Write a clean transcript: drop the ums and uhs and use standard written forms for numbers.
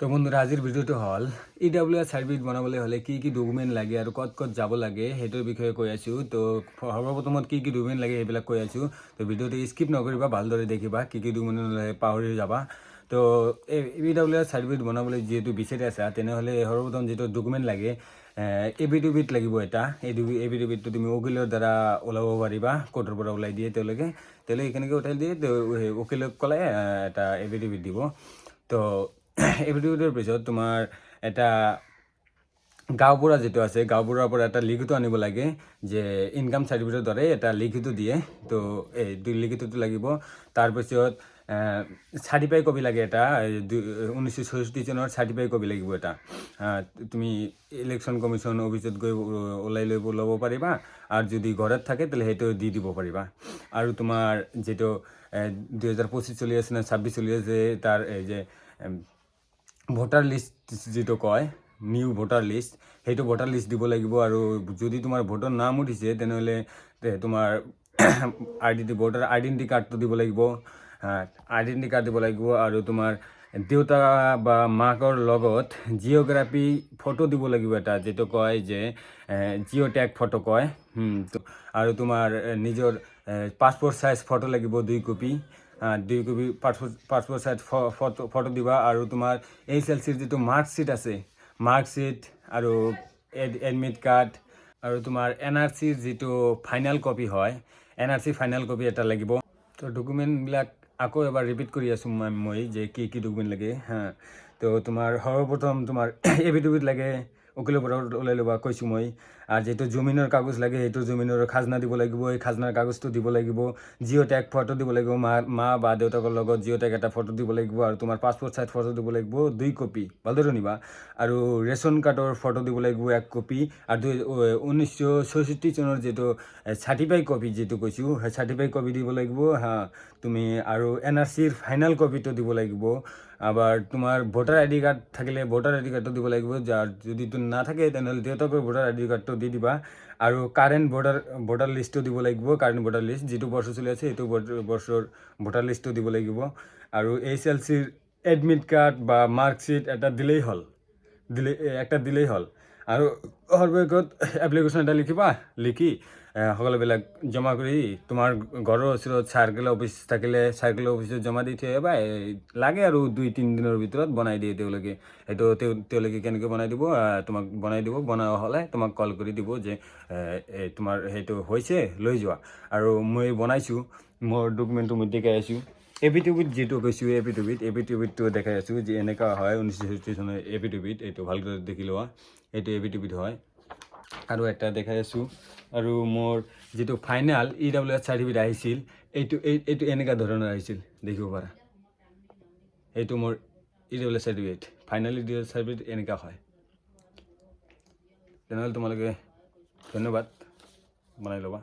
তো বন্ধুৰা আজিৰ ভিডিঅ'টো হ'ল EWS চাৰ্টিফিকেট বনাবলৈ হ'লে কি কি ডকুমেণ্ট লাগে আৰু ক'ত ক'ত যাব লাগে সেইটোৰ বিষয়ে কৈ আছোঁ। তো সৰ্বপ্ৰথমত কি কি ডকুমেণ্ট লাগে সেইবিলাক কৈ আছোঁ। তো ভিডিঅ'টো স্কিপ নকৰিবা, ভালদৰে দেখিবা, কি কি ডকুমেণ্ট পাহৰি যাবা। তো EWS চাৰ্টিফিকেট বনাবলৈ যিহেতু বিচাৰি আছা তেনেহ'লে সৰ্বপ্ৰথম যিটো ডকুমেণ্ট লাগে এফিডেভিট লাগিব এটা। এই এফিডেভিটটো তুমি উকিলৰ দ্বাৰা ওলাব পাৰিবা, কোৰ্টৰ পৰা ওলাই দিয়ে তেওঁলোকে কেনেকৈ উঠাই দিয়ে, উকিলক ক'লে এটা এফিডেভিট দিব। তো এফিডেভিটৰ পিছত তোমাৰ এটা গাঁওবুঢ়া যিটো আছে গাঁওবুঢ়াৰ পৰা এটা লিখিত আনিব লাগে যে ইনকাম চাৰ্টিফিকেটৰ দৰে এটা লিখিত দিয়ে। তো এই লিখিতটো লাগিব। তাৰপিছত চাৰ্টিফাই কপি লাগে এটা, 1966 চনৰ চাৰ্টিফাই কপি লাগিব এটা। তুমি ইলেকশ্যন কমিশ্যন অফিচত গৈ ওলাই ল'ব পাৰিবা, আৰু যদি ঘৰত থাকে তেতিয়াহ'লে সেইটো দি দিব পাৰিবা। আৰু তোমাৰ যিটো 2025 চলি আছে নে 26 চলি আছে, তাৰ এই যে ভোটাৰ লিষ্ট যিটো কয় নিউ ভোটাৰ লিষ্ট, সেইটো ভোটাৰ লিষ্ট দিব লাগিব। আৰু যদি তোমাৰ ভোটৰ নাম উঠিছে তেনেহ'লে তোমাৰ ভোটাৰ আইডেণ্টি কাৰ্ডটো দিব লাগিব, আইডেণ্টি কাৰ্ড দিব লাগিব। আৰু তোমাৰ দেউতা বা মাকৰ লগত জিঅ'গ্ৰাফি ফটো দিব লাগিব এটা, যিটো কয় যে জিঅ' টেগ ফটো কয়। আৰু তোমাৰ নিজৰ পাছপোৰ্ট চাইজ ফটো লাগিব 2 copy, 2 copy passport size photo দিবা। আৰু তোমাৰ HLCৰ যিটো মাৰ্কশ্বিট আছে, মাৰ্কশ্বিট আৰু এডমিট কাৰ্ড, আৰু তোমাৰ NRCৰ যিটো ফাইনেল কপি হয়, NRC ফাইনেল কপি এটা লাগিব। তো ডকুমেণ্টবিলাক আকৌ এবাৰ ৰিপিট কৰি আছোঁ মই যে কি কি ডকুমেণ্ট লাগে। তো তোমাৰ সৰ্বপ্ৰথম তোমাৰ এফিডেভিট লাগে, উকিলৰ পৰা ওলাই ল'বা কৈছোঁ মই। আৰু যিটো জমিনৰ কাগজ লাগে সেইটো জমিনৰ খাজনা দিব লাগিব, এই খাজনাৰ কাগজটো দিব লাগিব। জিঅ' টেগ ফটো দিব লাগিব, মা বা দেউতাকৰ লগত জিঅ' টেগ এটা ফটো দিব লাগিব। আৰু তোমাৰ পাছপোৰ্ট চাইজ ফটো দিব লাগিব 2 কপি, ভালদৰে নিবা। আৰু ৰেচন কাৰ্ডৰ ফটো দিব লাগিব 1 কপি। আৰু 1966 চনৰ যিটো চাৰ্টিফাই কপি যিটো কৈছোঁ সেই চাৰ্টিফাই কপি দিব লাগিব তুমি। আৰু NRCৰ ফাইনেল কপিটো দিব লাগিব। আবাৰ তোমাৰ ভোটাৰ আইডি কাৰ্ড থাকিলে ভোটাৰ আইডি কাৰ্ডটো দিব লাগিব, যাৰ যদি নাথাকে তেনেহ'লে দেউতাকৰ ভোটাৰ আইডি কাৰ্ডটো দি দিবা। আৰু কাৰেণ্ট ভোটাৰ লিষ্টটো দিব লাগিব, কাৰেণ্ট ভোটাৰ লিষ্ট যিটো বছৰ চলি আছে সেইটো বছৰ ভোটাৰ লিষ্টটো দিব লাগিব। আৰু HLCৰ এডমিট কাৰ্ড বা মাৰ্কশ্বিট এটা দিলেই হ'ল। আৰু সৰ্বশেষত এপ্লিকেশ্যন এটা লিখি সকলোবিলাক জমা কৰি তোমাৰ ঘৰৰ ওচৰত চাৰ্কেল অফিচ থাকিলে চাৰ্কেল অফিচত জমা দি থৈ আহিবা। লাগে আৰু 2-3 দিনৰ ভিতৰত বনাই দিয়ে তেওঁলোকে। সেইটো তেওঁলোকে কেনেকৈ বনাই দিব, তোমাক বনাই দিব। বনোৱা হ'লে তোমাক কল কৰি দিব যে তোমাৰ সেইটো হৈছে, লৈ যোৱা। আৰু মই বনাইছোঁ, মোৰ ডকুমেণ্টটো মই দেখাই আছোঁ। এফিডেভিট যিটো কৈছোঁ এফিডেভিটটো দেখাই আছোঁ যে এনেকুৱা হয় 1966 চনৰ এফিডেভিট। এইটো ভালকৈ দেখি লোৱা, এইটো এফিডেভিট হয়। আৰু এটা দেখাই আছোঁ। আৰু মোৰ যিটো ফাইনেল EWS চাৰ্টিফিকেট আহিছিল এইটো এনেকুৱা ধৰণৰ আহিছিল, দেখিব পাৰা। এইটো মোৰ EWS certificate, final EWS certificate এনেকুৱা হয়। তেনেহ'লে তোমালোকে ধন্যবাদ, বনাই ল'বা।